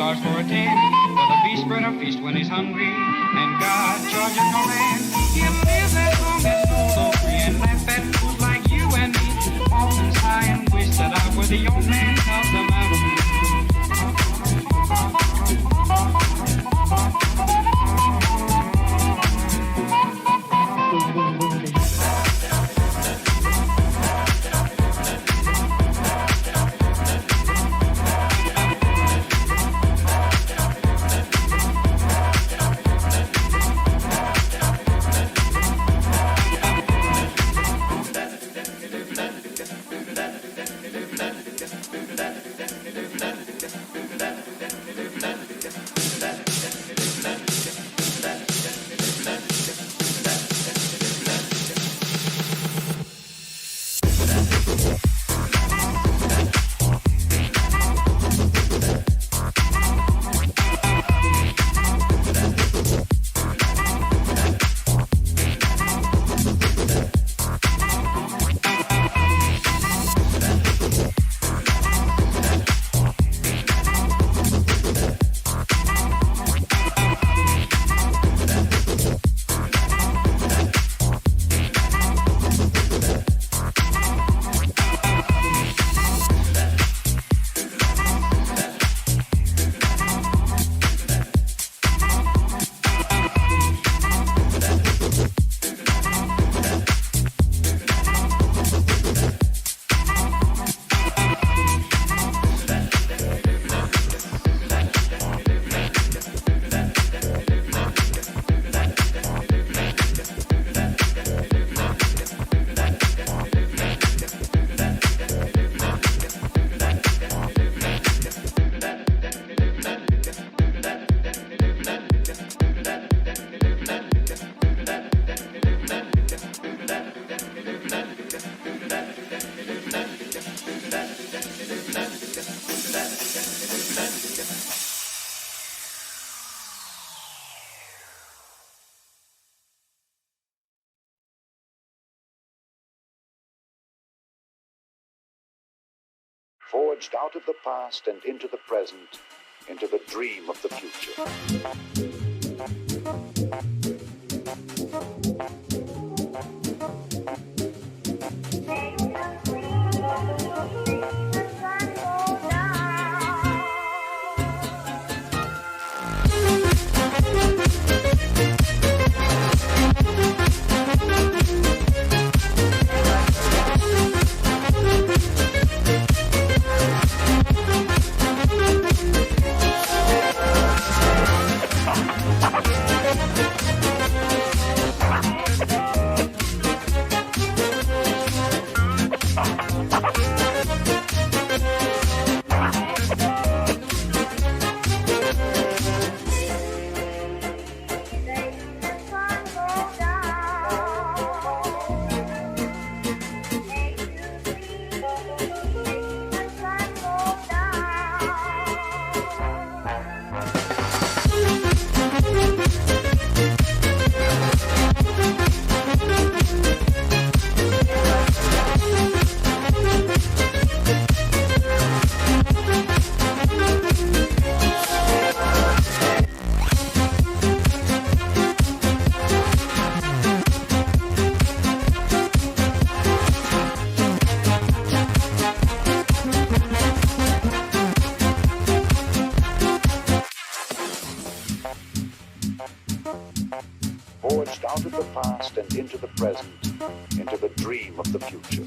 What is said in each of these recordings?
cars for a 10. For the beast spread a feast when he's hungry, and God charges no man. He'll live as long as those free and laugh at fools like you and me. Often sigh and wish that I were the old man of the mountain. Forged out of the past and into the present, into the dream of the future. Forged out of the past and into the present, into the dream of the future.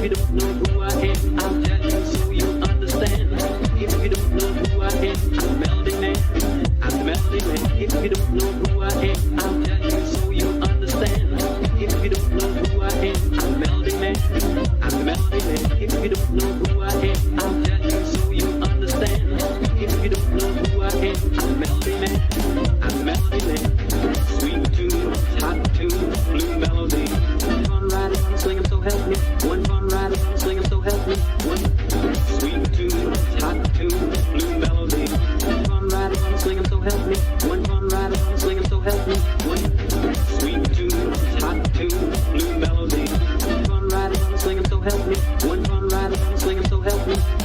you don't know who I am, I'll tell you so you'll understand. If you don't know who I am, I'm the melody man. I'm the melody man. If you don't know who I am, I'll tell you so you'll understand. If you don't know who I am, I'm the melody man. I'm the melody man. If you don't know who I am, I'll tell you so you'll understand. If you don't know who I am, I'm the melody man. I'm the melody man. Sweet tune, hot tune, blue melody. One fun ride on a swing, I'm so help me. One fun ride on a swing, I'm so help me. One sweet tune, hot tune, blue melody. One fun ride on a swing, I'm so help me. One fun ride on a swing, I'm so help me. One sweet tune, hot tune, blue melody. One fun ride on a swing, I'm so help me. One fun ride on a swing, I'm so help me. One.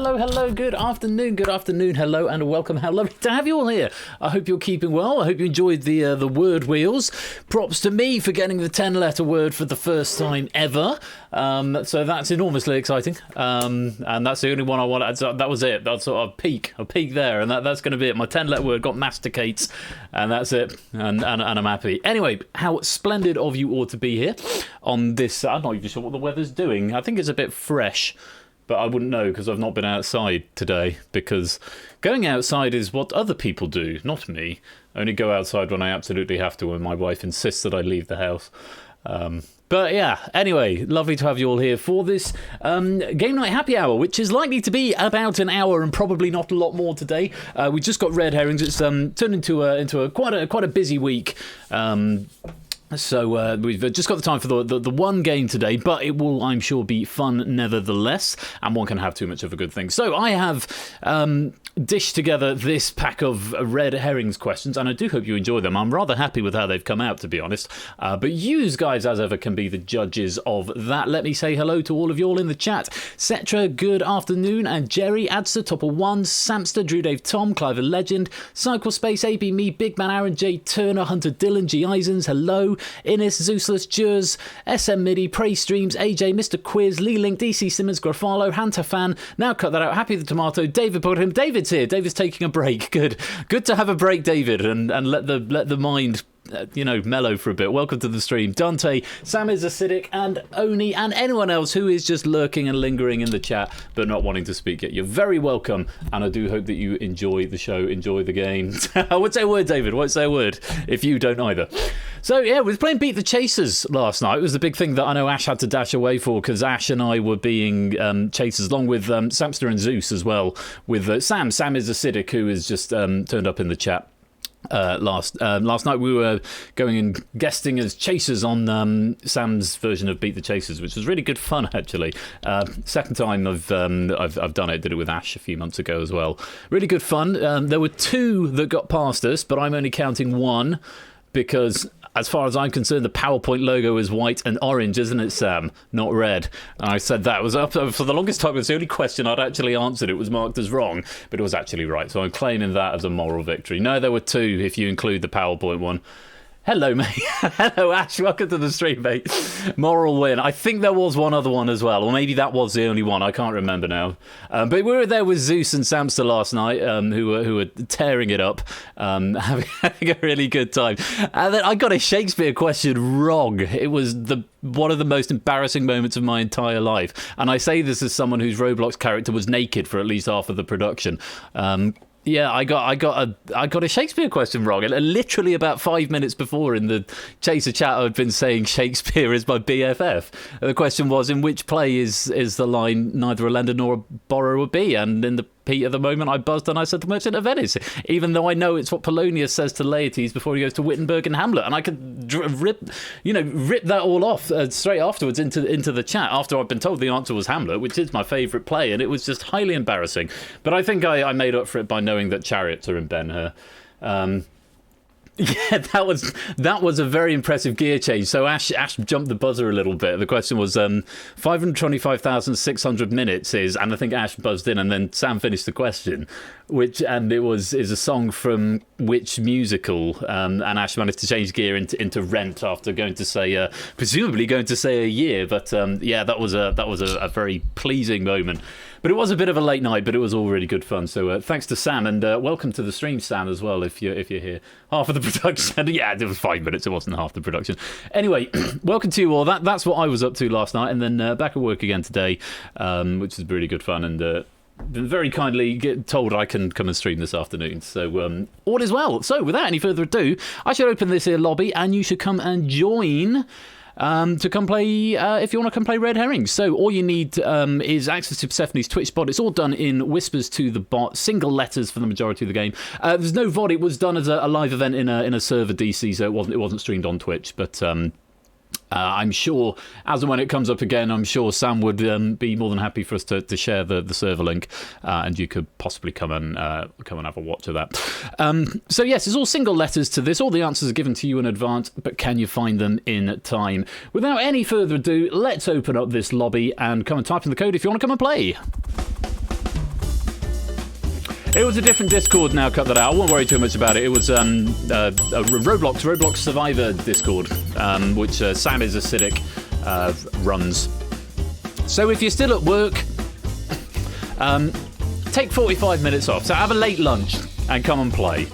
Hello. Good afternoon, hello, and welcome. How lovely to have you all here. I hope you're keeping well. I hope you enjoyed the word wheels. Props to me for getting the 10-letter word for the first time ever. So that's enormously exciting. And that's the only one I wanted. That was it. That's sort of a peak there, and that's going to be it. My 10-letter word got masticates, and that's it. And I'm happy. Anyway, how splendid of you all to be here on this. I'm not even sure what the weather's doing. I think it's a bit fresh. But I wouldn't know because I've not been outside today, because going outside is what other people do, not me. I only go outside when I absolutely have to, when my wife insists that I leave the house. But yeah, anyway, lovely to have you all here for this Game Night Happy Hour, which is likely to be about an hour and probably not a lot more today. We just got Red Herrings. It's turned into a quite a busy week. So we've just got the time for the one game today, but it will, I'm sure, be fun nevertheless, and one can have too much of a good thing. So I have dished together this pack of Red Herrings questions, and I do hope you enjoy them. I'm rather happy with how they've come out, to be honest. But you guys, as ever, can be the judges of that. Let me say hello to all of you all in the chat. Cetra, good afternoon, and Jerry, Adster, Topper1, Samster, Drew Dave, Tom, Clive, a Legend, Cycle Space, AB, me, Big Man, Aaron, J, Turner, Hunter, Dylan, G, Eisens, hello, Innes, Zeusless, Jurs, SM Midi, Prey Streams, AJ, Mr. Quiz, Lee Link, DC Simmons, Grafalo, Hunter Fan, now cut that out, Happy the Tomato, David Putnam, David's here, David's taking a break, good to have a break, David, and let the mind mellow for a bit. Welcome to the stream. Dante, Sam is acidic, and Oni, and anyone else who is just lurking and lingering in the chat but not wanting to speak yet. You're very welcome, and I do hope that you enjoy the show, enjoy the game. I would say a word, David. Won't say a word if you don't either. So yeah, we were playing Beat the Chasers last night. It was the big thing that I know Ash had to dash away for, because Ash and I were being chasers, along with Samster and Zeus as well, with Sam. Sam is acidic, who has just turned up in the chat. Last night we were going and guesting as chasers on Sam's version of Beat the Chasers, which was really good fun, actually. Second time I've done it. Did it with Ash a few months ago as well. Really good fun. There were two that got past us, but I'm only counting one, because as far as I'm concerned, the PowerPoint logo is white and orange, isn't it, Sam? Not red. And I said that was up for the longest time. It was the only question I'd actually answered. It was marked as wrong, but it was actually right. So I'm claiming that as a moral victory. No, there were two if you include the PowerPoint one. Hello, mate. Hello, Ash. Welcome to the stream, mate. Moral win. I think there was one other one as well, or maybe that was the only one. I can't remember now. But we were there with Zeus and Samster last night, who were tearing it up, having a really good time. And then I got a Shakespeare question wrong. It was one of the most embarrassing moments of my entire life. And I say this as someone whose Roblox character was naked for at least half of the production. Yeah, I got a Shakespeare question wrong. And literally about 5 minutes before in the Chaser chat, I'd been saying Shakespeare is my BFF. And the question was, in which play is the line "neither a lender nor a borrower be"? And in the heat of the moment, I buzzed and I said The Merchant of Venice, even though I know it's what Polonius says to Laertes before he goes to Wittenberg and Hamlet. And I could rip that all off straight afterwards into the chat after I'd been told the answer was Hamlet, which is my favourite play, and it was just highly embarrassing. But I think I made up for it by knowing that chariots are in Ben-Hur. Yeah, that was a very impressive gear change. So Ash jumped the buzzer a little bit. The question was 525,600 minutes is, and I think Ash buzzed in, and then Sam finished the question, is a song from which musical? And Ash managed to change gear into Rent after presumably going to say a year. But yeah, that was a very pleasing moment. But it was a bit of a late night, but it was all really good fun. So thanks to Sam, and welcome to the stream, Sam, as well, if you're here. Half of the production. Yeah, it was 5 minutes. It wasn't half the production. Anyway, welcome to you all. That's what I was up to last night, and then back at work again today, which is really good fun, and been very kindly told I can come and stream this afternoon. So all is well. So without any further ado, I should open this here lobby, and you should come and join. To come play, if you want to come play Red Herrings. So all you need is access to Persephone's Twitch bot. It's all done in whispers to the bot, single letters for the majority of the game. There's no VOD. It was done as a live event in a server DC, so it wasn't streamed on Twitch. But I'm sure, as and when it comes up again, I'm sure Sam would be more than happy for us to share the server link, and you could possibly come and have a watch of that. So yes, it's all single letters to this. All the answers are given to you in advance, but can you find them in time? Without any further ado, let's open up this lobby and come and type in the code if you want to come and play. It was a different Discord now, cut that out. I won't worry too much about it. It was a Roblox Survivor Discord, which Sam is acidic runs. So if you're still at work, take 45 minutes off. So have a late lunch and come and play.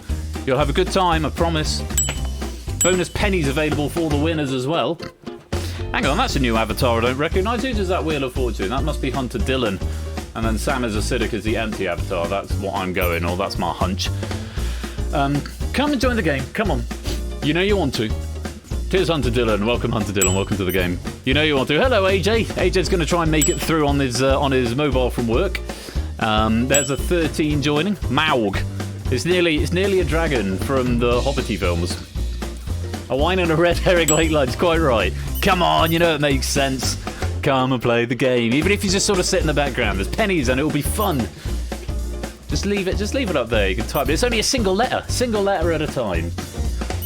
You'll have a good time, I promise. Bonus pennies available for the winners as well. Hang on, that's a new avatar I don't recognise. Who does that Wheel of Fortune? That must be Hunter Dillon. And then Sam is acidic as the empty avatar. That's what I'm going, or that's my hunch. Come and join the game. Come on. You know you want to. Here's Hunter Dillon. Welcome, Hunter Dillon. Welcome to the game. You know you want to. Hello, AJ. AJ's going to try and make it through on his mobile from work. There's a 13 joining. Maug. It's nearly a dragon from the Hobbity films. A wine and a red herring late lunch. Quite right. Come on, you know it makes sense. Come and play the game. Even if you just sort of sit in the background, there's pennies and it will be fun. Just leave it up there. You can type it. It's only a single letter at a time.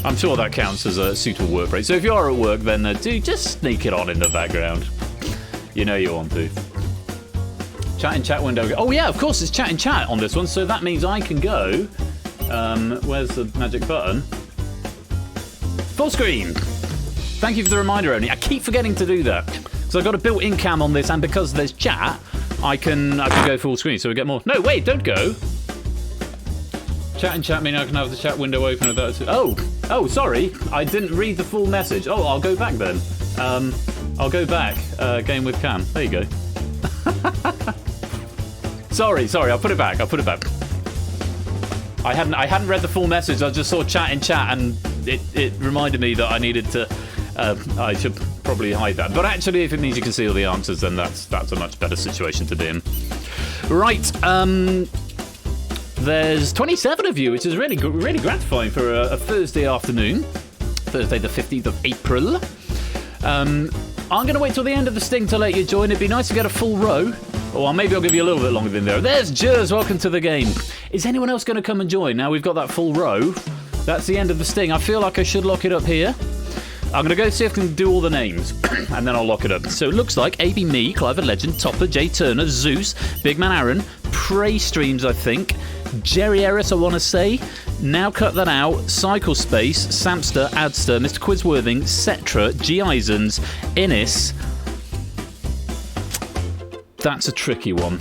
I'm sure that counts as a suitable work break. So if you are at work, then do just sneak it on in the background. You know you want to. Chat in chat window. Oh yeah, of course it's chat in chat on this one. So that means I can go. Where's the magic button? Full screen. Thank you for the reminder, Oni. I keep forgetting to do that. So I've got a built-in cam on this, and because there's chat, I can go full screen, so we get more. No, wait, don't go. Chat and chat meaning I can have the chat window open without. Oh, sorry, I didn't read the full message. Oh, I'll go back then. I'll go back. Game with cam. There you go. sorry, I'll put it back. I hadn't read the full message. I just saw chat in chat, and it reminded me that I needed to. I should probably hide that. But actually, if it means you can see all the answers, then that's a much better situation to be in. Right. There's 27 of you, which is really gratifying for a Thursday afternoon. Thursday the 15th of April. I'm going to wait till the end of the sting to let you join. It'd be nice to get a full row. Or maybe I'll give you a little bit longer than there. There's Jers. Welcome to the game. Is anyone else going to come and join? Now we've got that full row. That's the end of the sting. I feel like I should lock it up here. I'm going to go see if I can do all the names, and then I'll lock it up. So it looks like AB Me, Clive Legend, Topper, Jay Turner, Zeus, Big Man Aaron, Prey Streams, I think, Jerry Eris, I want to say, Now Cut That Out, Cycle Space, Samster, Adster, Mr. Quizworthing, Cetra, G. Isons, Innis. That's a tricky one.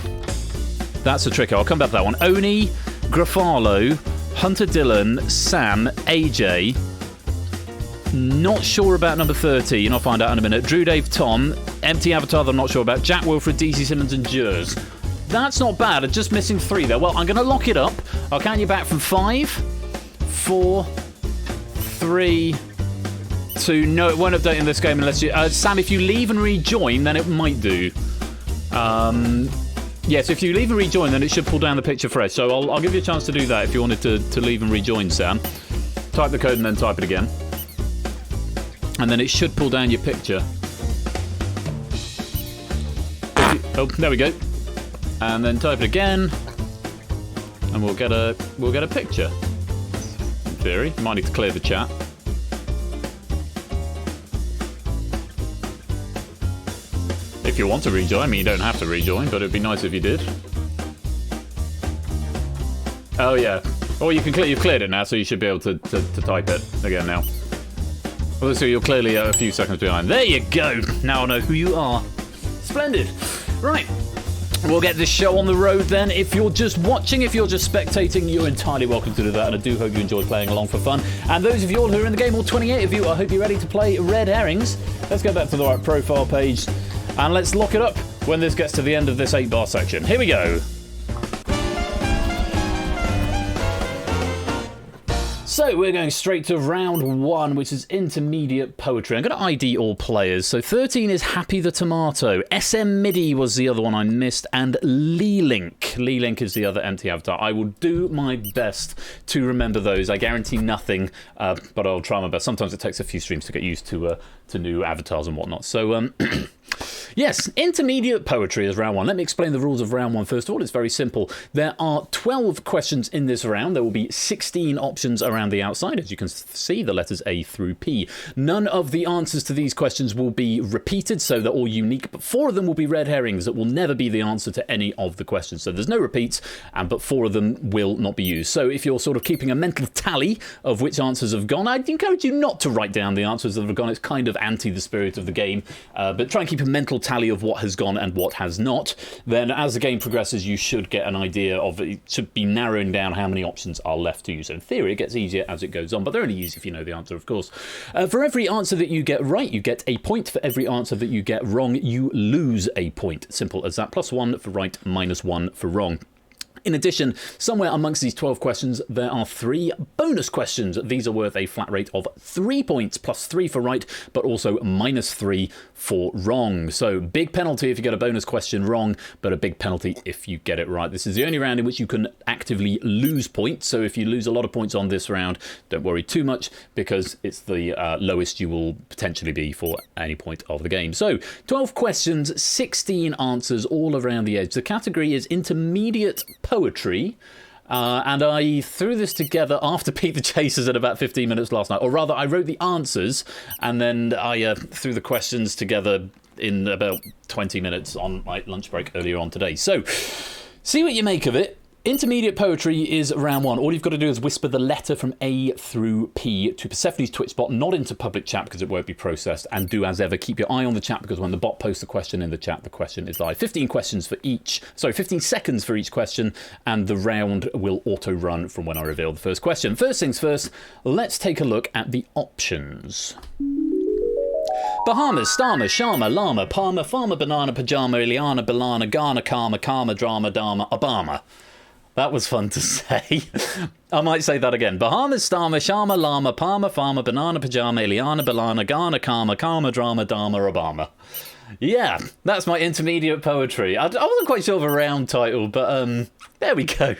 I'll come back to that one. Oni, Grafalo, Hunter Dillon, Sam, AJ. Not sure about number 13. I'll find out in a minute. Drew, Dave, Tom. Empty Avatar that I'm not sure about. Jack Wilfred, DC Simmons and Jers. That's not bad. I'm just missing 3 there. Well, I'm going to lock it up. I'll count you back from 5, 4, 3, 2. No, it won't update in this game unless you... Sam, if you leave and rejoin, then it might do. Yes, if you leave and rejoin, then it should pull down the picture fresh. So I'll give you a chance to do that if you wanted to leave and rejoin, Sam. Type the code and then type it again. And then it should pull down your picture. Oh, there we go. And then type it again, and we'll get a picture. In theory, might need to clear the chat. If you want to rejoin, I mean, you don't have to rejoin, but it'd be nice if you did. Oh yeah. Or you can you've cleared it now, so you should be able to type it again now. Well, so you're clearly a few seconds behind. There you go. Now I know who you are. Splendid. Right. We'll get this show on the road then. If you're just watching, if you're just spectating, you're entirely welcome to do that, and I do hope you enjoy playing along for fun. And those of you all who are in the game, all 28 of you, I hope you're ready to play Red Herrings. Let's go back to the right profile page, and let's lock it up when this gets to the end of this 8-bar section. Here we go. So we're going straight to round 1, which is intermediate poetry. I'm going to ID all players. So 13 is Happy the Tomato. SM MIDI was the other one I missed. And Lee-Link. Lee-Link is the other empty avatar. I will do my best to remember those. I guarantee nothing, but I'll try my best. Sometimes it takes a few streams to get used to new avatars and whatnot. So, yes, intermediate poetry is round 1. Let me explain the rules of round 1 first of all. It's very simple. There are 12 questions in this round. There will be 16 options around the outside, as you can see, the letters A through P. None of the answers to these questions will be repeated, so they're all unique, but 4 of them will be red herrings that will never be the answer to any of the questions. So there's no repeats, but 4 of them will not be used. So if you're sort of keeping a mental tally of which answers have gone, I'd encourage you not to write down the answers that have gone. It's kind of anti the spirit of the game, but try and keep a mental tally of what has gone and what has not. Then as the game progresses, you should get an idea of it. Should be narrowing down how many options are left to use. So in theory, it gets easier as it goes on, but they're only easy if you know the answer, of course. For every answer that you get right, you get a point. For every answer that you get wrong, you lose a point. Simple as that. +1 for right, -1 for wrong. In addition, somewhere amongst these 12 questions, there are 3 bonus questions. These are worth a flat rate of 3 points, +3 for right, but also -3 for wrong. So big penalty if you get a bonus question wrong, but a big penalty if you get it right. This is the only round in which you can actively lose points. So if you lose a lot of points on this round, don't worry too much, because it's the lowest you will potentially be for any point of the game. So 12 questions, 16 answers all around the edge. The category is intermediate poetry, and I threw this together after Pete the Chasers at about 15 minutes last night, or rather I wrote the answers and then I threw the questions together in about 20 minutes on my lunch break earlier on today. So see what you make of it. Intermediate poetry is round 1. All you've got to do is whisper the letter from A through P to Persephone's Twitch bot, not into public chat because it won't be processed. And do as ever, keep your eye on the chat, because when the bot posts a question in the chat, the question is live. 15 seconds for each question, and the round will auto run from when I reveal the first question. First things first, let's take a look at the options. Bahamas, Starmer, Sharma, Llama, Palmer, Farmer, Banana, Pajama, Ileana, Balana, Ghana, Karma, Drama, Dharma, Obama. That was fun to say. I might say that again. Bahamas, Starmer, Sharma, Llama, Palmer, Farmer, Banana, Pajama, Ileana, Balana, Ghana, Karma, Drama, Dharma, Obama. Yeah, that's my intermediate poetry. I wasn't quite sure of a round title, but there we go.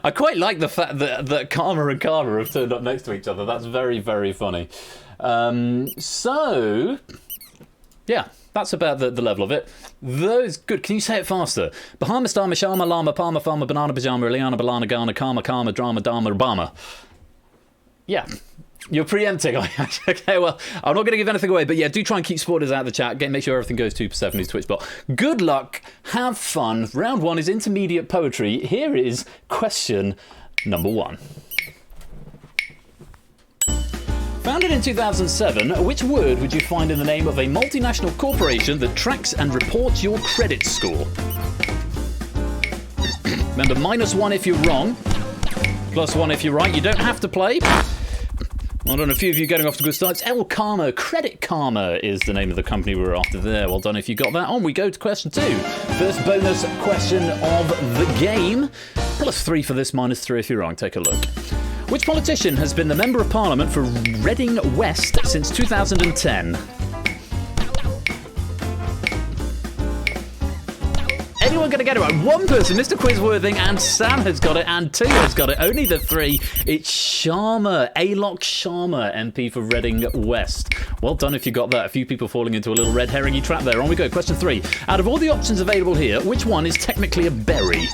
I quite like the fact that Karma and Karma have turned up next to each other. That's very, very funny. So, yeah. That's about the level of it. Those good. Can you say it faster? Bahamas, Starmer, Sharma, Llama, Palmer, Farmer, Banana, Pajama, Ileana, Balana, Ghana, Karma, Drama, Dharma, Obama. Yeah. You're preempting. Okay, well, I'm not going to give anything away, but yeah, do try and keep spoilers out of the chat. Make sure everything goes to Persephone's Twitch bot. Good luck. Have fun. Round 1 is intermediate poetry. Here is question number 1. Founded in 2007, which word would you find in the name of a multinational corporation that tracks and reports your credit score? Remember, -1 if you're wrong, +1 if you're right. You don't have to play. Well done, a few of you getting off to good starts. Karma, Credit Karma is the name of the company we were after there. Well done if you got that. On we go to question 2. First bonus question of the game. +3 for this, -3 if you're wrong. Take a look. Which politician has been the Member of Parliament for Reading West since 2010? Anyone going to get it right? One person, Mr. Quizworthing, and Sam has got it, and 2 has got it. Only the 3. It's Sharma, Alok Sharma, MP for Reading West. Well done if you got that. A few people falling into a little red herringy trap there. On we go. Question 3. Out of all the options available here, which one is technically a berry?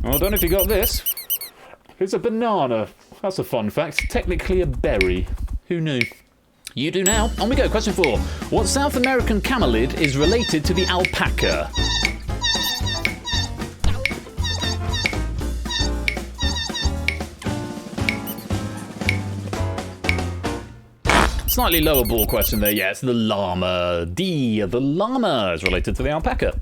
Well done if you got this. It's a banana. That's a fun fact. Technically a berry. Who knew? You do now. On we go. Question 4. What South American camelid is related to the alpaca? Slightly lower ball question there. Yeah, it's the llama. D. The llama is related to the alpaca.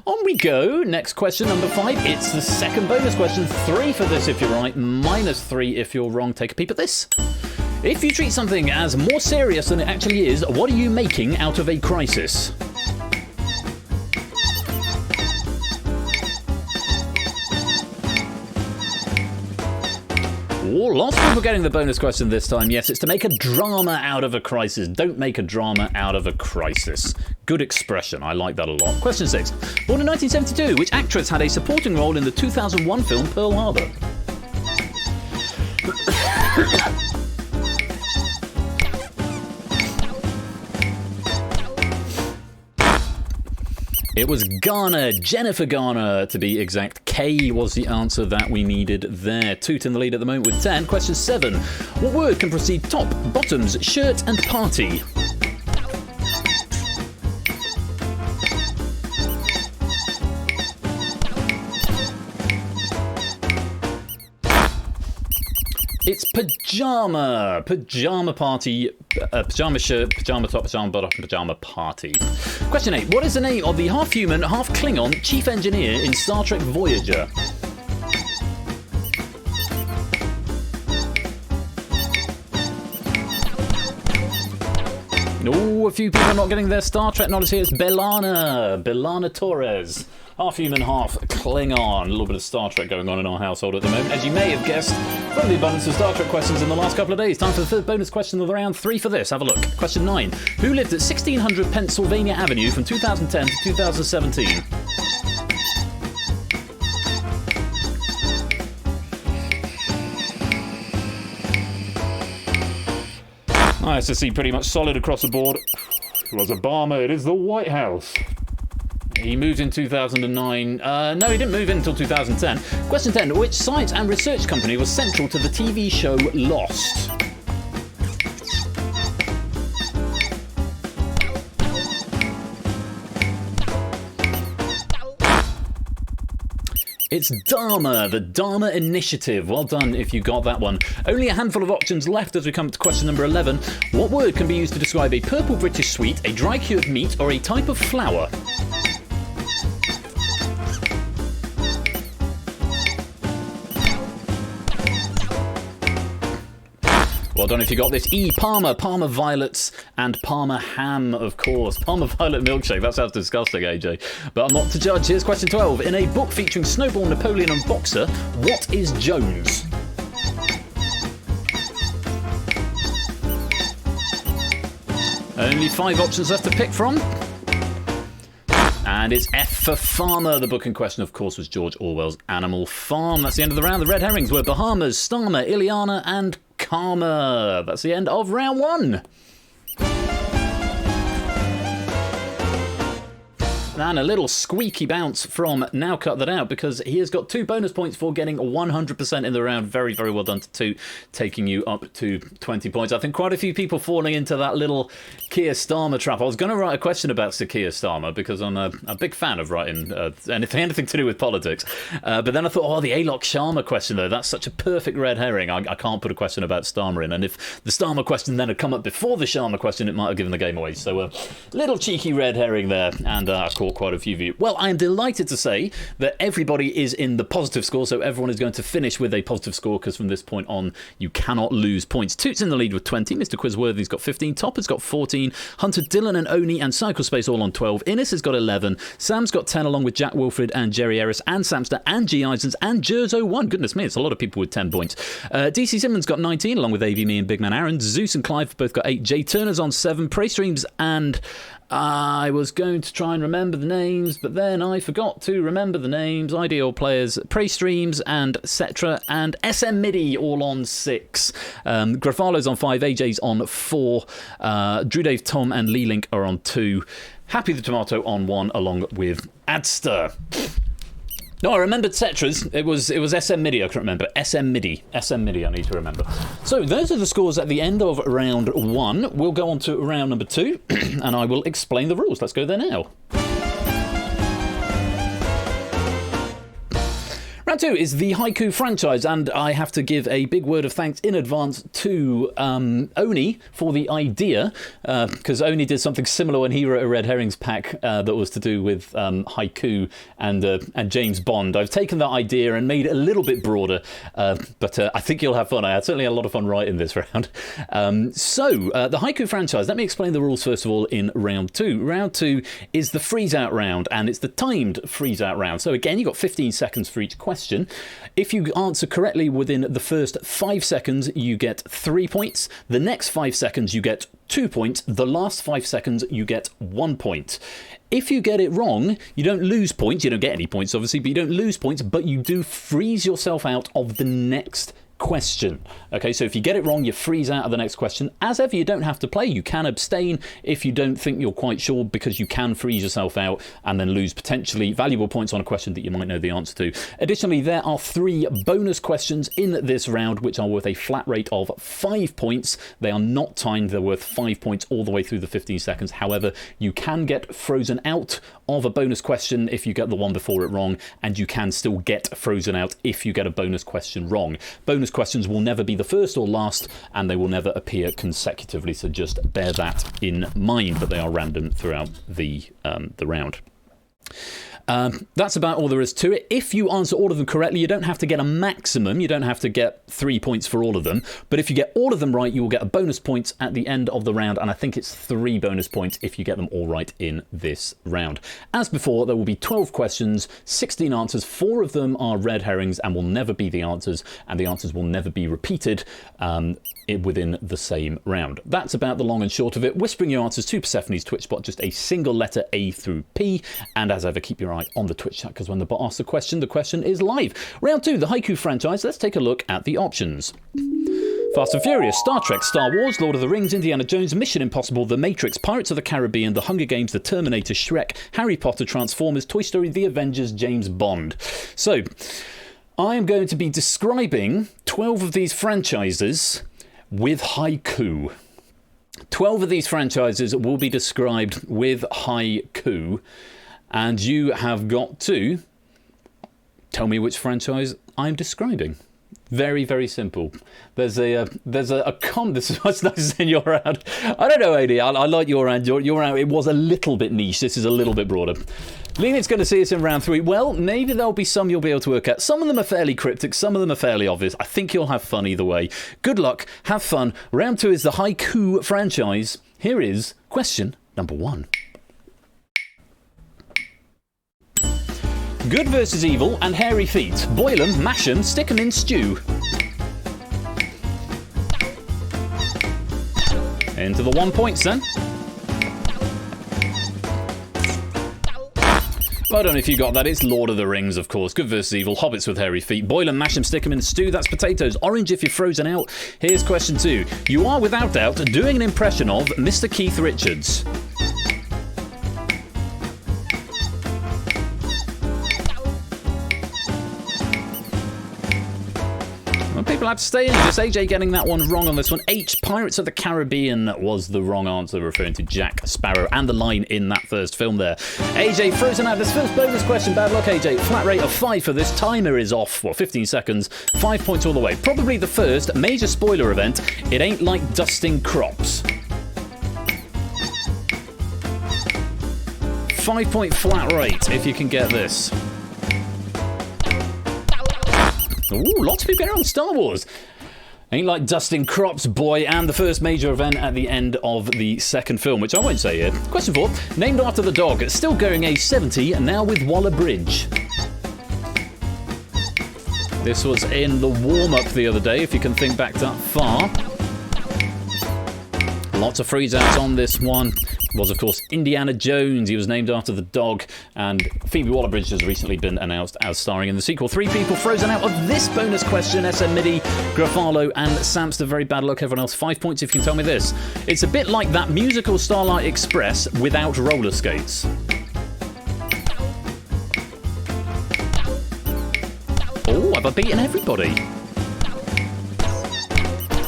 On we go. Next question, number 5. It's the second bonus question. 3 for this if you're right, -3 if you're wrong. Take a peep at this. If you treat something as more serious than it actually is, what are you making out of a crisis? Oh, lots of people getting the bonus question this time. Yes, it's to make a drama out of a crisis. Don't make a drama out of a crisis. Good expression. I like that a lot. Question 6. Born in 1972, which actress had a supporting role in the 2001 film Pearl Harbor? It was Garner, Jennifer Garner to be exact. K was the answer that we needed there. Toot in the lead at the moment with 10. Question 7. What word can precede top, bottoms, shirt and party? It's pajama. Pajama party. Pajama shirt, pajama top, pajama bottom, pajama party. Question 8. What is the name of the half-human, half-Klingon chief engineer in Star Trek Voyager? Oh, a few people not getting their Star Trek knowledge here. It's B'Elanna Torres. Half human, half Klingon. A little bit of Star Trek going on in our household at the moment, as you may have guessed from the abundance of Star Trek questions in the last couple of days. Time for the third bonus question of the round. 3 for this. Have a look. Question 9. Who lived at 1600 Pennsylvania Avenue from 2010 to 2017? Nice to see pretty much solid across the board. It was Obama. It is the White House. He moved in 2009. No, he didn't move in until 2010. Question 10. Which science and research company was central to the TV show Lost? It's Dharma, the Dharma Initiative. Well done if you got that one. Only a handful of options left as we come to question number 11. What word can be used to describe a purple British sweet, a dry cured meat, or a type of flour? Well done if you got this. E. Parma, Parma violets, and Parma ham, of course. Parma violet milkshake. That sounds disgusting, AJ. But I'm not to judge. Here's question 12. In a book featuring Snowball, Napoleon, and Boxer, what is Jones? Only 5 options left to pick from. And it's F for Farmer. The book in question, of course, was George Orwell's Animal Farm. That's the end of the round. The Red Herrings were Bahamas, Starmer, Ileana, and Karma. That's the end of round 1. And a little squeaky bounce from Now Cut That Out, because he has got 2 bonus points for getting 100% in the round. Very, very well done to Toot, taking you up to 20 points. I think quite a few people falling into that little Keir Starmer trap. I was going to write a question about Sir Keir Starmer, because I'm a big fan of writing anything to do with politics. But then I thought, the Alok Sharma question, though, that's such a perfect red herring. I can't put a question about Starmer in. And if the Starmer question then had come up before the Sharma question, it might have given the game away. So little cheeky red herring there. And I caught quite a few of you. Well, I am delighted to say that everybody is in the positive score, so everyone is going to finish with a positive score, because from this point on, you cannot lose points. Toot's in the lead with 20. Mr. Quizworthy's got 15. Topper's got 14. Hunter, Dylan, and Oni and Cyclespace all on 12. Innes has got 11. Sam's got 10, along with Jack Wilfred and Jerry Ellis and Samster and G. Isons and Jerzo1. Goodness me, it's a lot of people with 10 points. DC Simmons got 19, along with AV Me and Big Man Aaron. Zeus and Clive have both got 8. Jay Turner's on 7. Prey Streams and I was going to try and remember the names, but then I forgot to remember the names. Ideal Players, Prey Streams, and Cetra, and SM MIDI all on 6. Grafalo's on 5, AJ's on 4. Drew Dave, Tom, and Lee Link are on 2. Happy the Tomato on 1, along with Adster. No, I remembered Cetra's. It was SM MIDI, I can't remember. SM MIDI, I need to remember. So those are the scores at the end of round 1. We'll go on to round number 2, and I will explain the rules. Let's go there now. Round Round 2 is the Haiku franchise, and I have to give a big word of thanks in advance to Oni for the idea, because Oni did something similar when he wrote a Red Herrings pack that was to do with Haiku and James Bond. I've taken that idea and made it a little bit broader, but I think you'll have fun. I certainly had a lot of fun writing this round. So, the Haiku franchise, let me explain the rules first of all in round 2. Round 2 is the freeze-out round, and it's the timed freeze-out round. So again, you've got 15 seconds for each question. If you answer correctly within the first 5 seconds, you get 3 points. The next 5 seconds, you get 2 points. The last 5 seconds, you get 1 point. If you get it wrong, you don't lose points. You don't get any points, obviously, but you don't lose points, but you do freeze yourself out of the next question. Okay, so if you get it wrong, you freeze out of the next question. As ever, you don't have to play. You can abstain if you don't think you're quite sure, because you can freeze yourself out and then lose potentially valuable points on a question that you might know the answer to. Additionally, there are 3 bonus questions in this round which are worth a flat rate of 5 points. They are not timed. They're worth 5 points all the way through the 15 seconds. However, you can get frozen out of a bonus question if you get the one before it wrong, and you can still get frozen out if you get a bonus question wrong. Bonus questions will never be the first or last, and they will never appear consecutively, so just bear that in mind, but they are random throughout the round. That's about all there is to it. If you answer all of them correctly, you don't have to get a maximum. You don't have to get 3 points for all of them. But if you get all of them right, you will get a bonus point at the end of the round. And I think it's 3 bonus points if you get them all right in this round. As before, there will be 12 questions, 16 answers. 4 of them are red herrings and will never be the answers. And the answers will never be repeated within the same round. That's about the long and short of it. Whispering your answers to Persephone's Twitch bot, just a single letter A through P. And as ever, keep your eye on the Twitch chat, because when the bot asks the question is live. Round 2, the Haiku franchise. Let's take a look at the options. Fast and Furious, Star Trek, Star Wars, Lord of the Rings, Indiana Jones, Mission Impossible, The Matrix, Pirates of the Caribbean, The Hunger Games, The Terminator, Shrek, Harry Potter, Transformers, Toy Story, The Avengers, James Bond. So, I am going to be describing 12 of these franchises with haiku. 12 of these franchises will be described with haiku, and you have got to tell me which franchise I'm describing. Very, very simple. There's a this is what's nice in your round. I don't know, AD. I like your round. Your round, it was a little bit niche. This is a little bit broader. Leonid's going to see us in round 3. Well, maybe there'll be some you'll be able to work out. Some of them are fairly cryptic. Some of them are fairly obvious. I think you'll have fun either way. Good luck. Have fun. Round 2 is the haiku franchise. Here is question number 1. Good versus evil and hairy feet. Boil 'em, mash 'em, stick 'em in stew. Into the 1 points then. I don't know if you got that. It's Lord of the Rings, of course. Good versus evil. Hobbits with hairy feet. Boil 'em, mash 'em, stick 'em in the stew. That's potatoes. Orange if you're frozen out. Here's question 2. You are, without doubt, doing an impression of Mr. Keith Richards. People have to stay in. Just AJ getting that one wrong on this one. H, Pirates of the Caribbean was the wrong answer, referring to Jack Sparrow and the line in that first film there. AJ frozen out. This first bonus question. Bad luck, AJ. Flat rate of 5 for this. Timer is off. Well, 15 seconds. 5 points all the way. Probably the first major spoiler event. It ain't like dusting crops. 5-point flat rate if you can get this. Ooh, lots of people here on Star Wars. Ain't like dusting crops, boy, and the first major event at the end of the second film, which I won't say here. Question 4. Named after the dog, still going age 70, now with Waller Bridge. This was in the warm-up the other day, if you can think back that far. Lots of freeze-outs on this one. Was, of course, Indiana Jones. He was named after the dog, and Phoebe Waller-Bridge has recently been announced as starring in the sequel. 3 people frozen out of this bonus question. SM Midi, Grafalo, and Samster. Very bad luck, everyone else. 5 points if you can tell me this. It's a bit like that musical Starlight Express without roller skates. Oh, have I beaten everybody?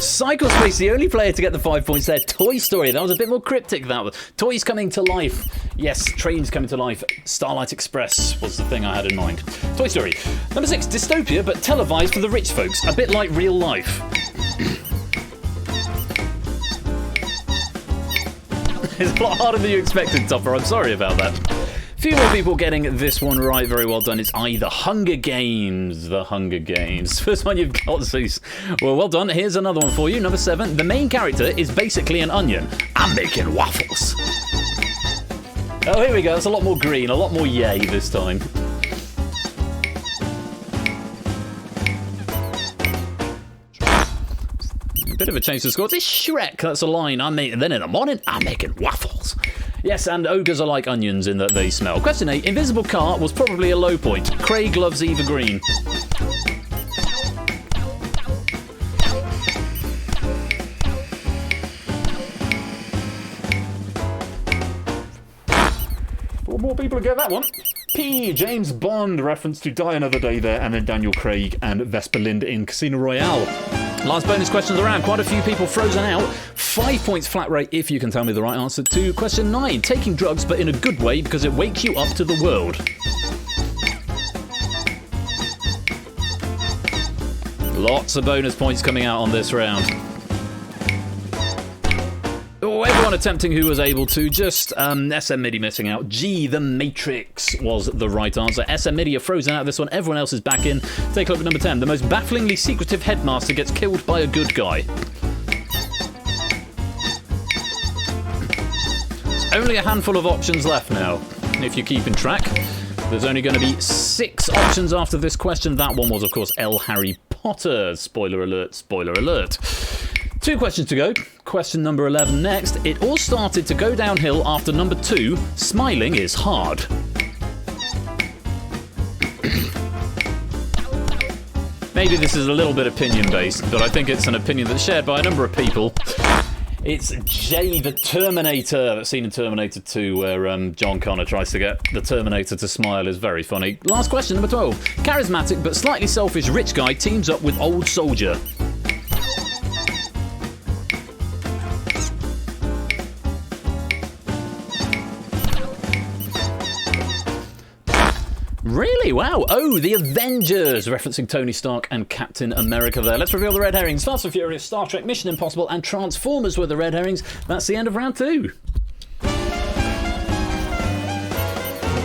Cycle Space, the only player to get the 5 points there. Toy Story, that was a bit more cryptic, that was. Toys coming to life. Yes, trains coming to life. Starlight Express was the thing I had in mind. Toy Story. Number 6, dystopia, but televised for the rich folks. A bit like real life. It's a lot harder than you expected, Topper. I'm sorry about that. Few more people getting this one right. Very well done. It's The Hunger Games. The Hunger Games. First one you've got, Zeus. Well done. Here's another one for you. Number 7. The main character is basically an onion. I'm making waffles. Oh, here we go. It's a lot more green. A lot more yay this time. Bit of a change to the score. It's Shrek. That's a line. Then in the morning, I'm making waffles. Yes, and ogres are like onions in that they smell. Question 8. Invisible Car was probably a low point. Craig loves Eva Green. Four more people get that one. P. James Bond, reference to Die Another Day there, and then Daniel Craig and Vesper Lind in Casino Royale. Last bonus questions around. Quite a few people frozen out. 5 points flat rate if you can tell me the right answer to question 9. Taking drugs, but in a good way because it wakes you up to the world. Lots of bonus points coming out on this round. Oh, everyone attempting who was able to. Just SM MIDI missing out. G, The Matrix was the right answer. SM MIDI are frozen out of this one. Everyone else is back in. Take a look at number 10. The most bafflingly secretive headmaster gets killed by a good guy. There's only a handful of options left now, if you're keeping track. There's only going to be 6 options after this question. That one was, of course, L. Harry Potter. Spoiler alert, spoiler alert. 2 questions to go. Question number 11 next. It all started to go downhill after number 2. Smiling is hard. Maybe this is a little bit opinion-based, but I think it's an opinion that's shared by a number of people. It's J, the Terminator. That scene in Terminator 2 where John Connor tries to get the Terminator to smile is very funny. Last question, number 12. Charismatic but slightly selfish rich guy teams up with old soldier. Really? Wow. Oh, the Avengers, referencing Tony Stark and Captain America there. Let's reveal the red herrings. Fast and Furious, Star Trek, Mission Impossible, and Transformers were the red herrings. That's the end of round 2.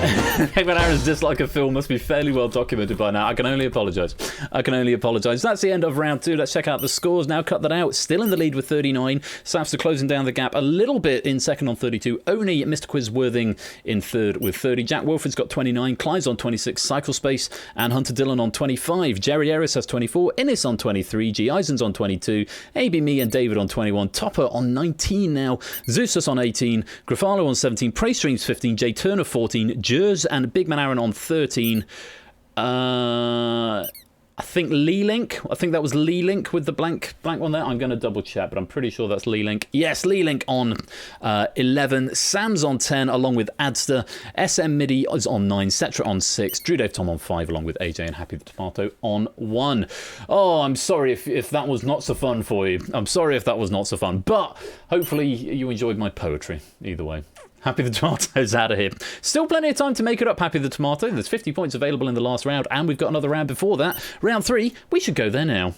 Eggman Aaron's dislike of film must be fairly well documented by now. I can only apologise. That's the end of round 2. Let's check out the scores now. Cut that out. Still in the lead with 39. Safs are closing down the gap a little bit in second on 32. Only Mr. Quizworthing in third with 30. Jack Wilford's got 29. Clyde's on 26. Cycle Space and Hunter Dillon on 25. Jerry Ellis has 24. Innes on 23. G. Eisen's on 22. AB Me and David on 21. Topper on 19 now. Zeusus on 18. Grafalo on 17. Praystreams 15. Jay Turner 14. Jers and Big Man Aaron on 13. I think Lee Link. I think that was Lee Link with the blank one there. I'm going to double check, but I'm pretty sure that's Lee Link. Yes, Lee Link on 11. Sam's on 10, along with Adster. SM MIDI is on 9. Cetra on 6. Drew Dave Tom on 5, along with AJ and Happy the Tomato on 1. Oh, I'm sorry if that was not so fun for you. I'm sorry if that was not so fun, but hopefully you enjoyed my poetry either way. Happy the Tomato's out of here. Still plenty of time to make it up, Happy the Tomato. There's 50 points available in the last round, and we've got another round before that. Round 3, we should go there now.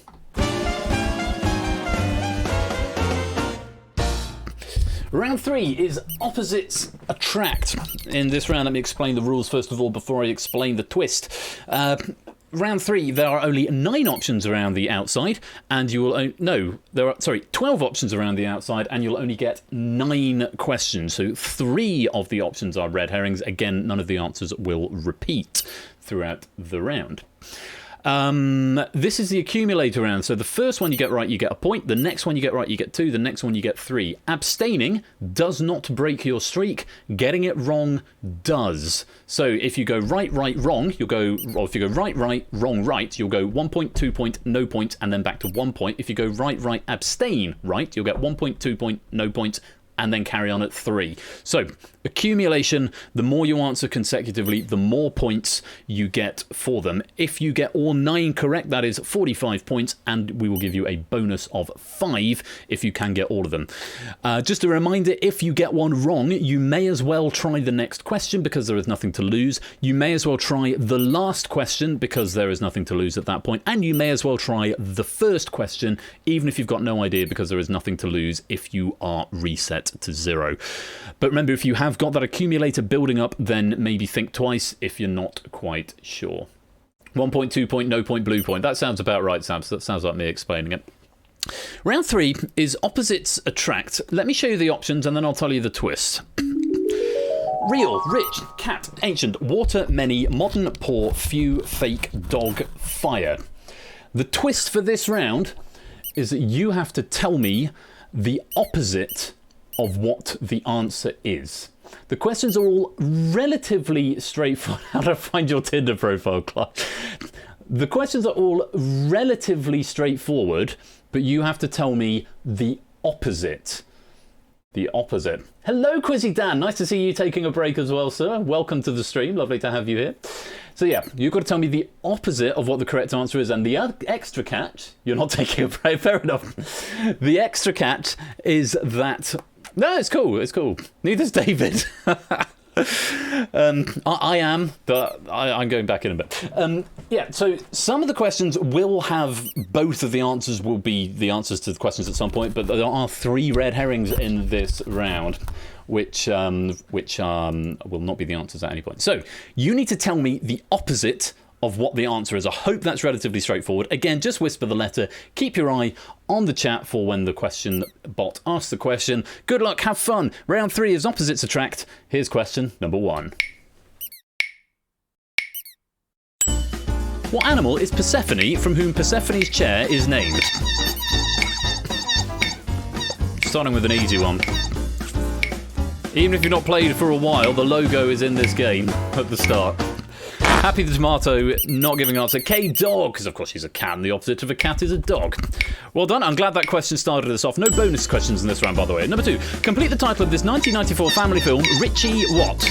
Round 3 is Opposites Attract. In this round, let me explain the rules first of all before I explain the twist. Round 3, there are only 9 options around the outside, and you will... 12 options around the outside, and you'll only get 9 questions. So 3 of the options are red herrings. Again, none of the answers will repeat throughout the round. This is the accumulator round. So the first one you get right, you get a point. The next one you get right, you get 2. The next one you get 3. Abstaining does not break your streak. Getting it wrong does. So if you go right, wrong, you'll go... Or if you go right, wrong, right, you'll go 1 point, 2 point, no point, and then back to 1 point. If you go right, abstain, right, you'll get 1 point, 2 point, no point, and then carry on at 3. So, accumulation, the more you answer consecutively, the more points you get for them. If you get all 9 correct, that is 45 points, and we will give you a bonus of 5 if you can get all of them. Just a reminder, if you get one wrong, you may as well try the next question because there is nothing to lose. You may as well try the last question because there is nothing to lose at that point. And you may as well try the first question, even if you've got no idea, because there is nothing to lose if you are reset to 0. But remember, if you have got that accumulator building up, then maybe think twice if you're not quite sure. 1 point, 2 point, no point, blue point. That sounds about right, Sam. So that sounds like me explaining it. Round 3 is opposites attract. Let me show you the options and then I'll tell you the twist. Real, rich, cat, ancient, water, many, modern, poor, few, fake, dog, fire. The twist for this round is that you have to tell me the opposite of what the answer is. The questions are all relatively straightforward. How to find your Tinder profile, Clark. The questions are all relatively straightforward, but you have to tell me the opposite. The opposite. Hello, Quizzy Dan. Nice to see you taking a break as well, sir. Welcome to the stream. Lovely to have you here. So yeah, you've got to tell me the opposite of what the correct answer is. And the extra catch, you're not taking a break, fair enough. The extra catch is that... No, it's cool, it's cool. Neither's David. I am, but I'm going back in a bit. Yeah, so some of the questions will have both of the answers will be the answers to the questions at some point, but there are 3 red herrings in this round, which will not be the answers at any point. So you need to tell me the opposite of what the answer is. I hope that's relatively straightforward. Again, just whisper the letter. Keep your eye on the chat for when the question bot asks the question. Good luck, have fun. Round 3 is opposites attract. Here's question number 1. What animal is Persephone, from whom Persephone's chair is named? Starting with an easy one. Even if you've not played for a while, the logo is in this game at the start. Happy the Tomato not giving an answer. K-Dog, because of course she's a cat, and the opposite of a cat is a dog. Well done. I'm glad that question started us off. No bonus questions in this round, by the way. Number 2. Complete the title of this 1994 family film, Richie what?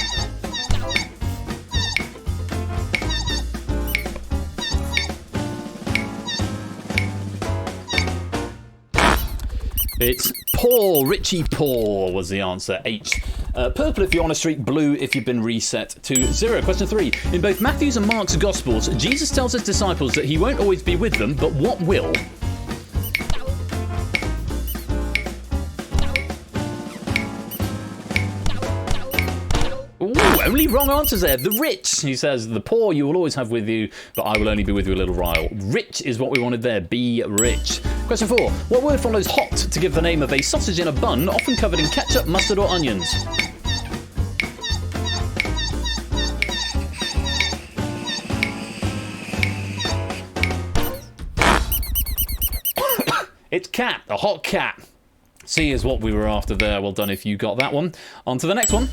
It's Paul. Richie Paul was the answer. H. Purple if you're on a streak, blue if you've been reset to 0. Question 3. In both Matthew's and Mark's Gospels, Jesus tells his disciples that he won't always be with them, but what will? Ooh, only wrong answers there. The rich, he says, the poor you will always have with you, but I will only be with you a little while. Rich is what we wanted there. Be rich. Question 4. What word follows hot to give the name of a sausage in a bun, often covered in ketchup, mustard or onions? It's cat. A hot cat. C is what we were after there. Well done if you got that one. On to the next one.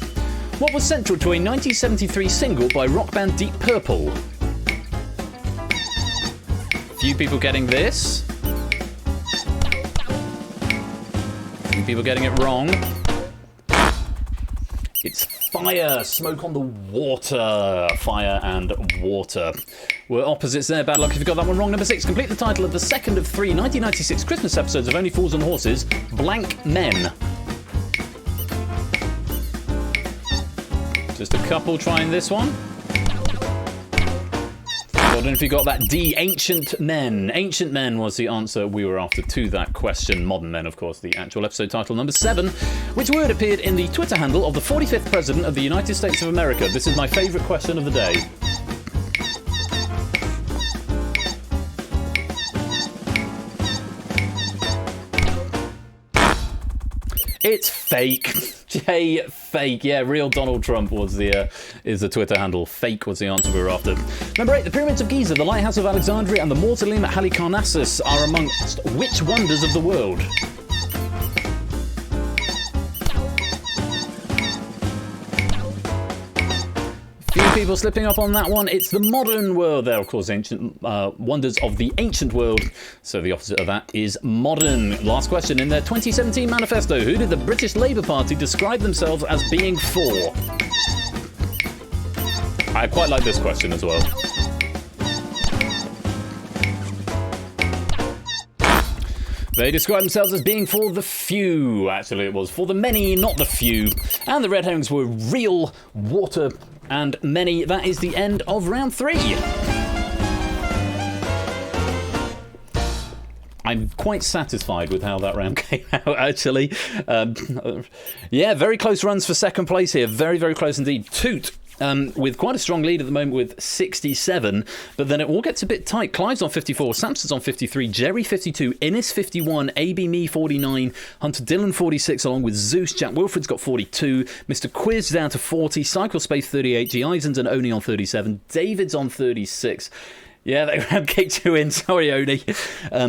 What was central to a 1973 single by rock band Deep Purple? Few people getting this. Few people getting it wrong. It's fire. Smoke on the water. Fire and water. We're opposites there. Bad luck if you got that one wrong. Number 6. Complete the title of the second of 3 1996 Christmas episodes of Only Fools and Horses, Blank Men. Just a couple trying this one. Well done if you got that D. Ancient Men. Ancient Men was the answer we were after to that question. Modern Men, of course, the actual episode title. Number 7. Which word appeared in the Twitter handle of the 45th President of the United States of America? This is my favourite question of the day. It's fake. J. Fake. Yeah, real Donald Trump was is the Twitter handle. Fake was the answer we were after. Number 8. The Pyramids of Giza, the Lighthouse of Alexandria, and the Mausoleum at Halicarnassus are amongst which wonders of the world? Few people slipping up on that one. It's the modern world. They're, of course, ancient wonders of the ancient world. So the opposite of that is modern. Last question. In their 2017 manifesto, who did the British Labour Party describe themselves as being for? I quite like this question as well. They described themselves as being for the few. Actually, it was for the many, not the few. And the Red Herrings were real, water, and many. That is the end of round 3. I'm quite satisfied with how that round came out, actually. Yeah, very close runs for second place here. Very, very close indeed. Toot. With quite a strong lead at the moment with 67, but then it all gets a bit tight. Clive's on 54, Samson's on 53, Jerry 52, Innes 51, AB Me 49, Hunter Dillon 46, along with Zeus. Jack Wilfred's got 42, Mr. Quiz down to 40, Cycle Space 38, G. Eisens and Oni on 37, David's on 36. Yeah, they round kicked you in. Sorry, Oni.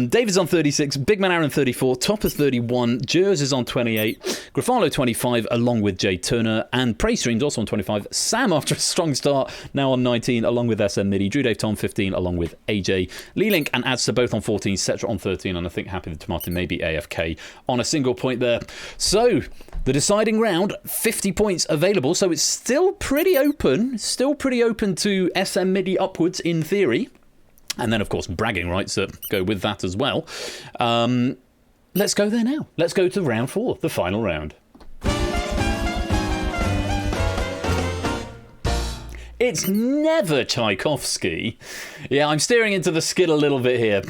David's on 36, Big Man Aaron 34, Topper 31, Jers is on 28, Grafalo 25, along with Jay Turner, and Praystream's also on 25. Sam, after a strong start, now on 19, along with SM Midi. Drew Dave Tom 15, along with AJ. Lee Link and Adster both on 14, Cetra on 13, and I think Happy the Tomato maybe AFK on a single point there. So, the deciding round, 50 points available, so it's still pretty open to SM Midi upwards in theory. And then, of course, bragging rights that go with that as well. Let's go there now. Let's go to round 4, the final round. It's never Tchaikovsky. Yeah, I'm steering into the skid a little bit here.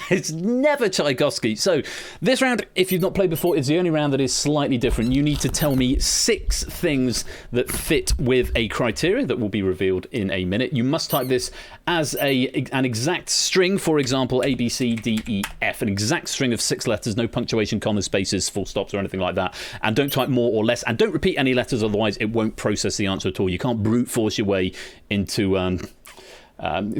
It's never Tchaikovsky. So this round, if you've not played before, is the only round that is slightly different. You need to tell me 6 things that fit with a criteria that will be revealed in a minute. You must type this as an exact string, for example, A, B, C, D, E, F. An exact string of 6 letters, no punctuation, commas, spaces, full stops or anything like that. And don't type more or less. And don't repeat any letters, otherwise it won't process the answer at all. You can't brute force your way into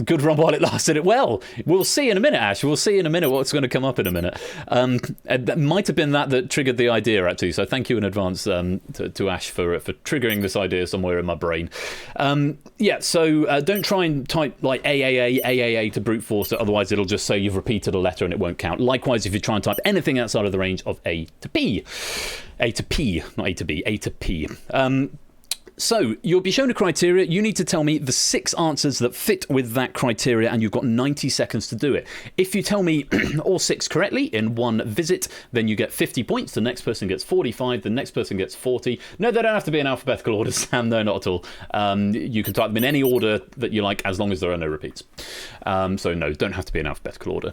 good run while it lasted. Well, we'll see in a minute, Ash. We'll see in a minute what's going to come up in a minute. That might have been that triggered the idea, actually. So thank you in advance to Ash for triggering this idea somewhere in my brain. Yeah, so don't try and type like AAA to brute force it. Otherwise, it'll just say you've repeated a letter and it won't count. Likewise, if you try and type anything outside of the range of A to P. A to P, not A to B, A to P. So, you'll be shown a criteria. You need to tell me the 6 answers that fit with that criteria, and you've got 90 seconds to do it. If you tell me all 6 correctly in one visit, then you get 50 points. The next person gets 45. The next person gets 40. No, they don't have to be in alphabetical order, Sam. No, not at all. You can type them in any order that you like, as long as there are no repeats. So, no, don't have to be in alphabetical order.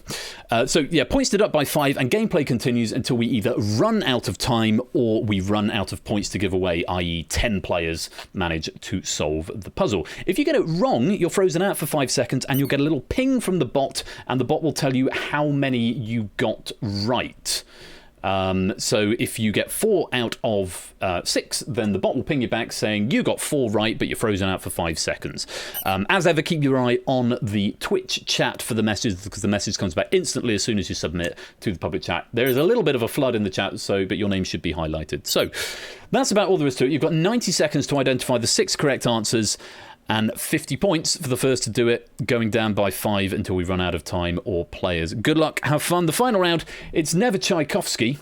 So, yeah, points deduct by 5, and gameplay continues until we either run out of time or we run out of points to give away, i.e. 10 players manage to solve the puzzle. If you get it wrong, you're frozen out for 5 seconds and you'll get a little ping from the bot, and the bot will tell you how many you got right. So if you get 4 out of 6, then the bot will ping you back saying you got 4 right, but you're frozen out for 5 seconds. As ever, keep your eye on the Twitch chat for the message, because the message comes back instantly as soon as you submit to the public chat. There is a little bit of a flood in the chat, but your name should be highlighted. So that's about all there is to it. You've got 90 seconds to identify the 6 correct answers, and 50 points for the first to do it, going down by 5 until we run out of time or players. Good luck, have fun. The final round, it's never Tchaikovsky.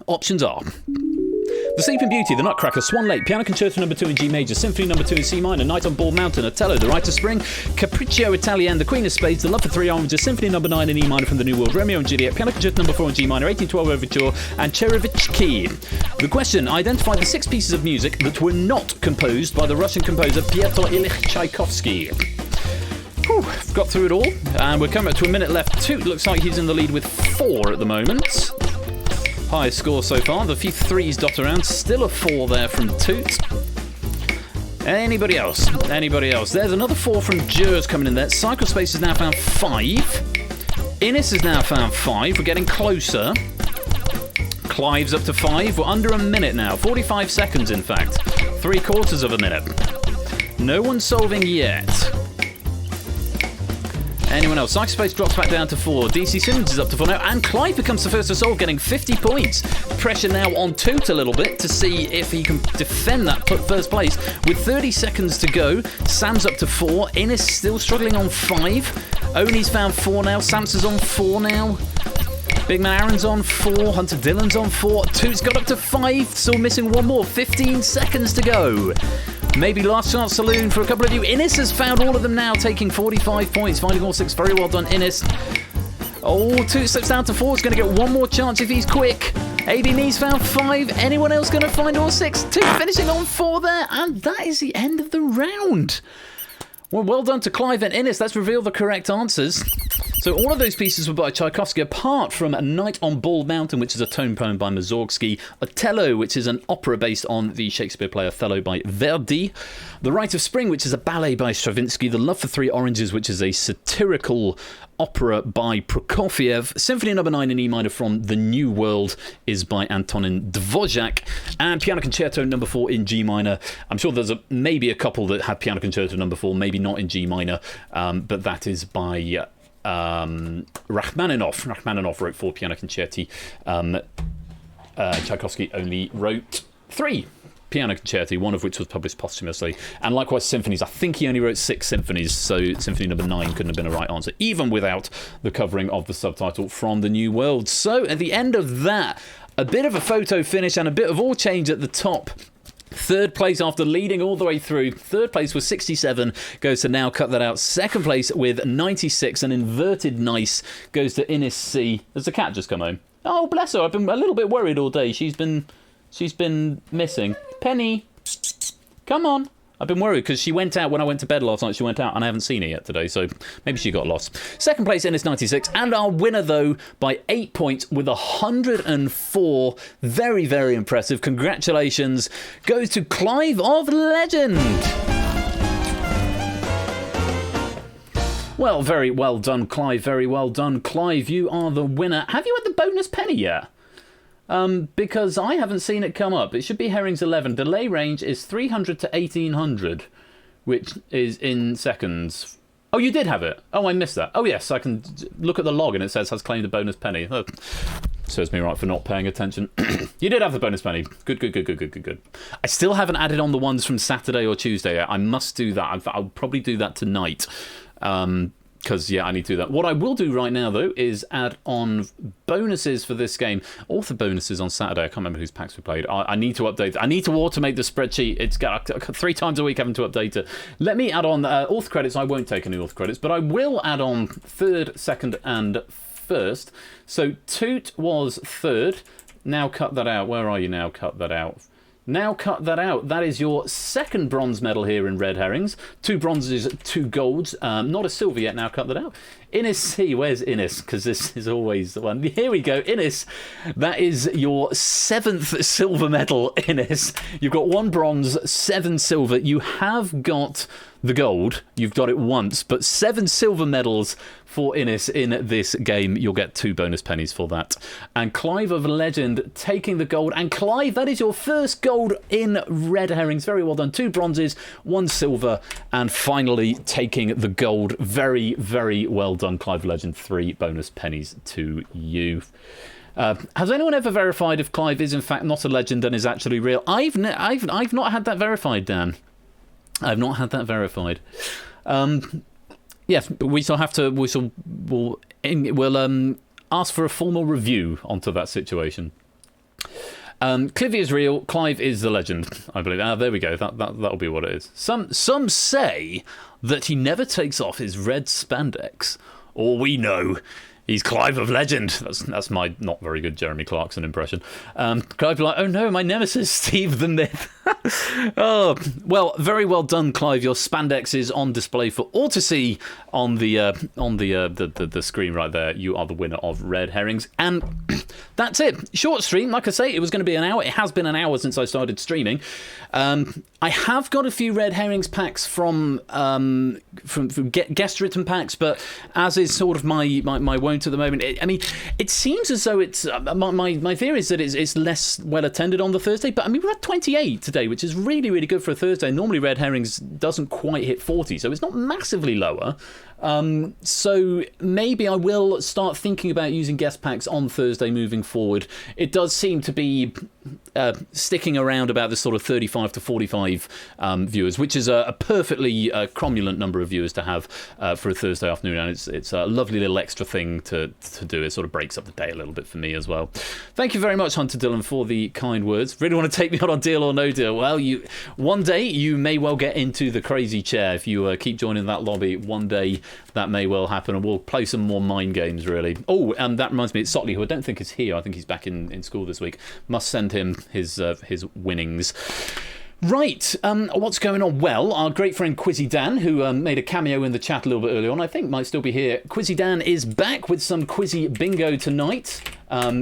Options are The Sleeping Beauty, The Nutcracker, Swan Lake, Piano Concerto No. 2 in G Major, Symphony No. 2 in C Minor, Night on Bald Mountain, Otello, The Rite of Spring, Capriccio Italienne, The Queen of Spades, The Love for Three Oranges, Symphony No. 9 in E Minor from the New World, Romeo and Juliet, Piano Concerto No. 4 in G Minor, 1812 Overture, and Cherevitsky. The question, identify the 6 pieces of music that were not composed by the Russian composer Pyotr Ilyich Tchaikovsky. Whew, got through it all, and we're coming up to a minute left. Toot looks like he's in the lead with 4 at the moment. Highest score so far. The few 3s dot around. Still a 4 there from Toot. Anybody else? Anybody else? There's another 4 from Jers coming in there. Cyclespace has now found 5. Innes has now found 5. We're getting closer. Clive's up to 5. We're under a minute now. 45 seconds, in fact. 3/4 of a minute. No one's solving yet. Anyone else? Psychospace drops back down to 4. DC Simmons is up to 4 now. And Clive becomes the first to solve, getting 50 points. Pressure now on Toot a little bit to see if he can defend that first place. With 30 seconds to go, Sam's up to 4. Innes still struggling on 5. Oni's found 4 now. Samson's on 4 now. Big Man Aaron's on 4. Hunter Dillon's on 4. Toot's got up to 5. Still missing one more. 15 seconds to go. Maybe last chance saloon for a couple of you. Innes has found all of them now, taking 45 points, finding all 6. Very well done, Innes. Oh, Toot slips down to 4. He's going to get one more chance if he's quick. AB Me's found 5. Anyone else going to find all 6? Toot finishing on 4 there. And that is the end of the round. Well done to Clive and Innes. Let's reveal the correct answers. So all of those pieces were by Tchaikovsky, apart from A Night on Bald Mountain, which is a tone poem by Mussorgsky, Otello, which is an opera based on the Shakespeare play Othello by Verdi, The Rite of Spring, which is a ballet by Stravinsky, The Love for Three Oranges, which is a satirical opera by Prokofiev, Symphony No. 9 in E minor from The New World is by Antonin Dvorak, and Piano Concerto No. 4 in G minor. I'm sure there's maybe a couple that have Piano Concerto No. 4, maybe not in G minor, but that is by Rachmaninoff. Rachmaninoff wrote 4 piano concerti. Tchaikovsky only wrote 3 piano concerti, one of which was published posthumously. And likewise symphonies. I think he only wrote 6 symphonies, so Symphony No. 9 couldn't have been a right answer, even without the covering of the subtitle from The New World. So at the end of that, a bit of a photo finish and a bit of all change at the top. Third place after leading all the way through. Third place was 67, goes to Now Cut That Out. Second place with 96, an inverted nice, goes to Innes C. Has the cat just come home? Oh, bless her. I've been a little bit worried all day. She's been missing. Penny, come on. I've been worried because she went out when I went to bed last night. She went out and I haven't seen her yet today, so maybe she got lost. Second place, Innes 96, and our winner, though, by 8 points with 104. Very, very impressive. Congratulations goes to Clive of Legend. Well, very well done, Clive. Very well done, Clive. You are the winner. Have you had the bonus penny yet? Because I haven't seen it come up. It should be Herrings 11. Delay range is 300 to 1800, which is in seconds. Oh, you did have it. Oh, I missed that. Oh, yes, I can look at the log and it says has claimed a bonus penny. Oh, serves me right for not paying attention. You did have the bonus penny. Good. I still haven't added on the ones from Saturday or Tuesday yet. I must do that. I'll probably do that tonight. Because, yeah, I need to do that. What I will do right now, though, is add on bonuses for this game. Author bonuses on Saturday. I can't remember whose packs we played. I need to update. I need to automate the spreadsheet. It's got 3 times a week having to update it. Let me add on author credits. I won't take any author credits, but I will add on third, second, and first. So Toot was third. Now Cut That Out. Where are you now? Cut That Out. Now Cut That Out. That is your second bronze medal here in Red Herrings. 2 bronzes, 2 golds. Not a silver yet. Now Cut That Out. Innes C. Where's Innes? Because this is always the one. Here we go. Innes. That is your 7th silver medal, Innes. You've got 1 bronze, 7 silver. You have got the gold. You've got it once, but 7 silver medals for Innes in this game. You'll get 2 bonus pennies for that. And Clive of Legend taking the gold. And Clive, that is your first gold in Red Herrings. Very well done. 2 bronzes, 1 silver, and finally taking the gold. Very, very well done, Clive of Legend. 3 bonus pennies to you. Has anyone ever verified if Clive is in fact not a legend and is actually real? I've not had that verified, Dan. I've not had that verified. Yes, we shall have to. We'll ask for a formal review onto that situation. Clivy is real. Clive is the legend, I believe. There we go. That'll be what it is. Some say that he never takes off his red spandex. All we know. He's Clive of Legend. That's my not very good Jeremy Clarkson impression. Clive be like, oh no, my nemesis, Steve the Myth. Oh, well, very well done, Clive. Your spandex is on display for all to see on the screen right there. You are the winner of Red Herrings, and that's it. Short stream, like I say, it was going to be an hour. It has been an hour since I started streaming. I have got a few Red Herrings packs from guest written packs, but as is sort of my wont at the moment, it seems as though it's my theory is that it's less well attended on the Thursday. But I mean, we're at 28 today, which is really, really good for a Thursday. Normally, Red Herrings doesn't quite hit 40, so it's not massively lower. So maybe I will start thinking about using guest packs on Thursday moving forward. It does seem to be sticking around about this sort of 35 to 45 viewers, which is a perfectly cromulent number of viewers to have for a Thursday afternoon, and it's a lovely little extra thing to do. It sort of breaks up the day a little bit for me as well. Thank you very much, Hunter Dillon, for the kind words. Really want to take me on Deal or No Deal? Well, one day you may well get into the crazy chair if you keep joining that lobby. One day that may well happen, and we'll play some more mind games, really. Oh, that reminds me, it's Sotley, who I don't think is here. I think he's back in school this week. Must send him his winnings. Right, what's going on? Well, our great friend Quizzy Dan, who made a cameo in the chat a little bit earlier on, I think might still be here. Quizzy Dan is back with some Quizzy Bingo tonight.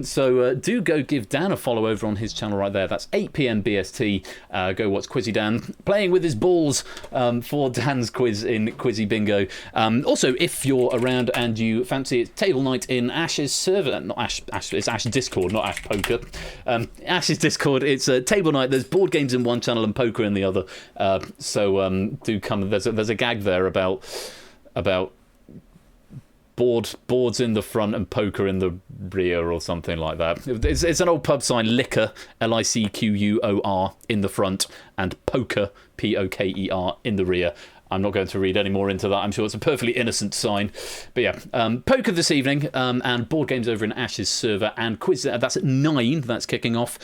So do go give Dan a follow over on his channel right there. That's 8 PM BST. Go watch Quizzy Dan playing with his balls for Dan's quiz in Quizzy Bingo. Also, if you're around and you fancy it, table night in Ash's server, not Ash, it's Ash Discord, not Ash Poker. Ash's Discord, it's a table night. There's board games in one channel and poker in the other. So do come. There's a gag there about boards in the front and poker in the rear or something like that. It's an old pub sign, liquor, LICQUOR, in the front, and poker, POKER, in the rear. I'm not going to read any more into that. I'm sure it's a perfectly innocent sign. But yeah, poker this evening, and board games over in Ash's server, and quiz, that's at 9, that's kicking off.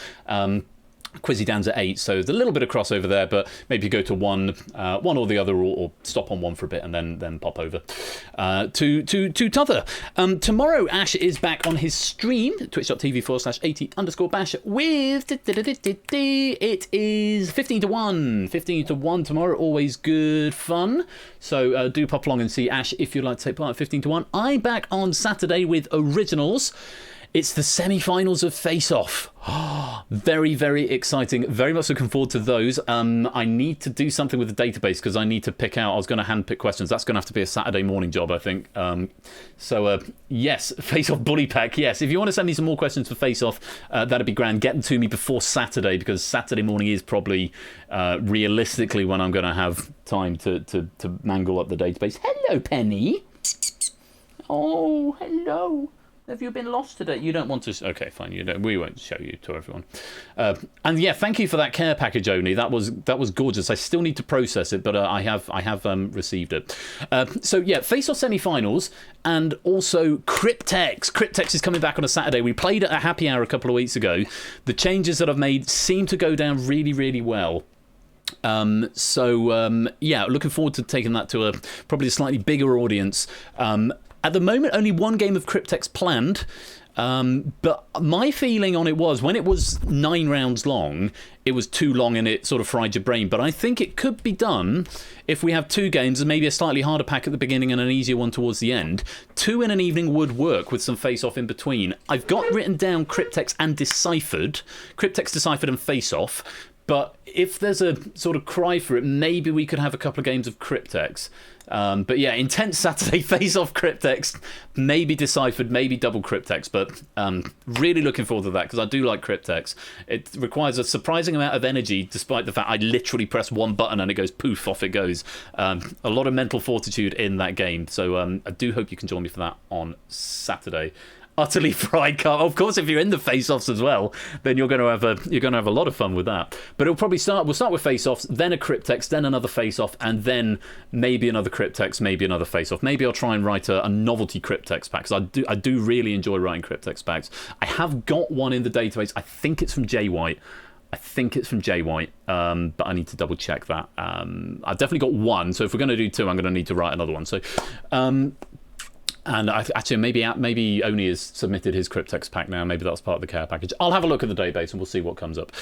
Quizzy Dan's at 8, so there's a little bit of crossover there, but maybe go to one or the other, or stop on one for a bit and then pop over to t'other. Tomorrow, Ash is back on his stream, twitch.tv/80_bash, with it is 15 to 1. 15 to 1 tomorrow, always good fun. So do pop along and see Ash if you'd like to take part at 15 to 1. I'm back on Saturday with Originals. It's the semi-finals of Face Off. Very, very exciting. Very much looking forward to those. I need to do something with the database because I need to pick out. I was going to hand pick questions. That's going to have to be a Saturday morning job, I think. Yes, Face Off Bully Pack. Yes, if you want to send me some more questions for Face Off, that'd be grand. Get them to me before Saturday, because Saturday morning is probably realistically when I'm going to have time to mangle up the database. Hello, Penny. Oh, hello. Have you been lost today? You don't want to... Okay, fine. You don't. We won't show you to everyone. And yeah, thank you for that care package, Oni. That was gorgeous. I still need to process it, but I have received it. So yeah, Face-Off semi-finals, and also Cryptex. Cryptex is coming back on a Saturday. We played at a happy hour a couple of weeks ago. The changes that I've made seem to go down really, really well. Yeah, looking forward to taking that to probably a slightly bigger audience. At the moment, only one game of Cryptex planned, but my feeling on it was, when it was 9 rounds long, it was too long and it sort of fried your brain. But I think it could be done if we have 2 games and maybe a slightly harder pack at the beginning and an easier one towards the end. 2 in an evening would work with some face-off in between. I've got written down Cryptex and Deciphered. Cryptex, Deciphered and face-off. But if there's a sort of cry for it, maybe we could have a couple of games of Cryptex. But yeah, intense Saturday, face-off Cryptex, maybe Deciphered, maybe double Cryptex. But really looking forward to that, because I do like Cryptex. It requires a surprising amount of energy, despite the fact I literally press one button and it goes poof, off it goes. A lot of mental fortitude in that game. So I do hope you can join me for that on Saturday. Utterly fried car. Of course, if you're in the face-offs as well, then you're going to have a lot of fun with that. But it'll probably we'll start with face-offs, then a Cryptex, then another face-off, and then maybe another Cryptex, maybe another face-off. Maybe I'll try and write a novelty Cryptex pack, because I do really enjoy writing Cryptex packs. I have got one in the database. I think it's from Jay White. But I need to double check that. I've definitely got one, so if we're going to do 2, I'm going to need to write another one. So and actually, maybe Oni has submitted his Cryptex pack now. Maybe that's part of the care package. I'll have a look at the database and we'll see what comes up.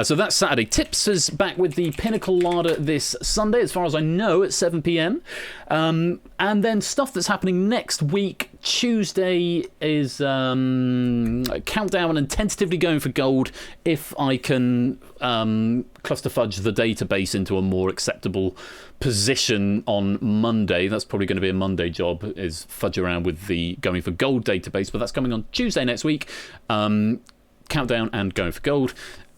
So that's Saturday. Tips is back with the Pinnacle Larder this Sunday, as far as I know, at 7 PM. And then stuff that's happening next week. Tuesday is countdown and tentatively going for gold if I can cluster fudge the database into a more acceptable position on Monday. That's probably going to be a Monday job, is fudge around with the going for gold database, but that's coming on Tuesday next week. Countdown and going for gold.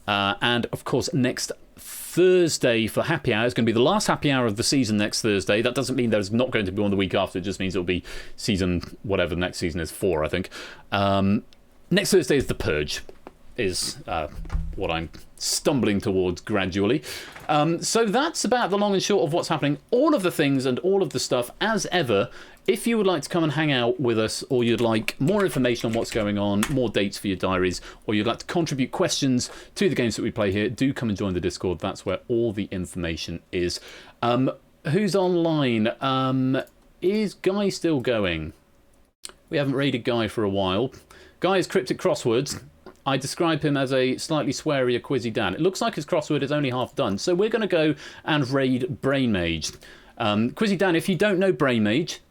And of course, next Thursday for happy hour. It's going to be the last happy hour of the season next Thursday. That doesn't mean there's not going to be one the week after. It just means it'll be season, whatever the next season is, 4, I think. Next Thursday is The Purge, is what I'm stumbling towards gradually. So that's about the long and short of what's happening. All of the things and all of the stuff, as ever. If you would like to come and hang out with us, or you'd like more information on what's going on, more dates for your diaries, or you'd like to contribute questions to the games that we play here, do come and join the Discord. That's where all the information is. Who's online? Is Guy still going? We haven't raided Guy for a while. Guy is Cryptic Crosswords. I describe him as a slightly swearier Quizzy Dan. It looks like his crossword is only half done, so we're going to go and raid Brain Mage. Quizzy Dan, if you don't know Brain Mage,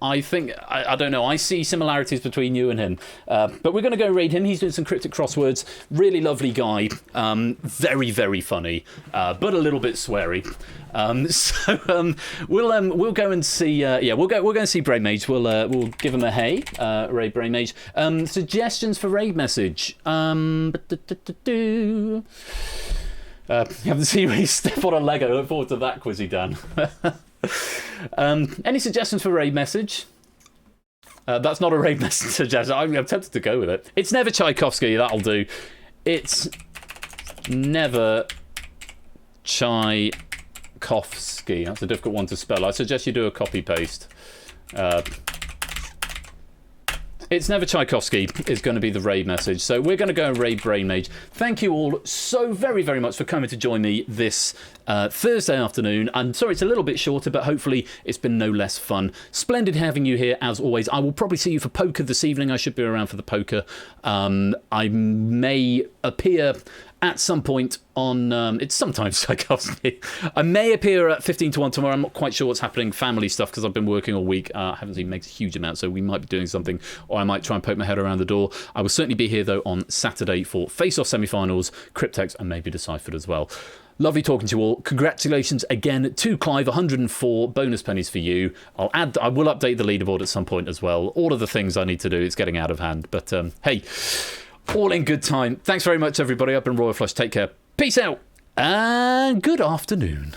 I think, I don't know, I see similarities between you and him. But we're going to go raid him. He's doing some cryptic crosswords. Really lovely guy. Very, very funny, but a little bit sweary. We'll go and see. We'll go and see Brain Mage. We'll give him a hey, raid Brain Mage. Suggestions for raid message. You haven't seen me step on a Lego. Look forward to that, Quizzy Dan. Any suggestions for raid message? That's not a raid message suggestion. I'm tempted to go with it. It's never Tchaikovsky. That'll do. It's never Tchaikovsky. That's a difficult one to spell. I suggest you do a copy paste. It's never Tchaikovsky is going to be the raid message. So we're going to go and raid Brain Mage. Thank you all so very, very much for coming to join me this Thursday afternoon. I'm sorry it's a little bit shorter, but hopefully it's been no less fun. Splendid having you here, as always. I will probably see you for poker this evening. I should be around for the poker. I may appear at some point on, it's sometimes Tchaikovsky. I may appear at 15 to 1 tomorrow. I'm not quite sure what's happening. Family stuff, because I've been working all week. I haven't seen makes a huge amount, so we might be doing something, or I might try and poke my head around the door. I will certainly be here, though, on Saturday for Face-Off semi-finals, Cryptex, and maybe Deciphered as well. Lovely talking to you all. Congratulations again to Clive. 104 bonus pennies for you. I will update the leaderboard at some point as well. All of the things I need to do. It's getting out of hand. But hey, all in good time. Thanks very much, everybody. I've been Royal Flush. Take care. Peace out. And good afternoon.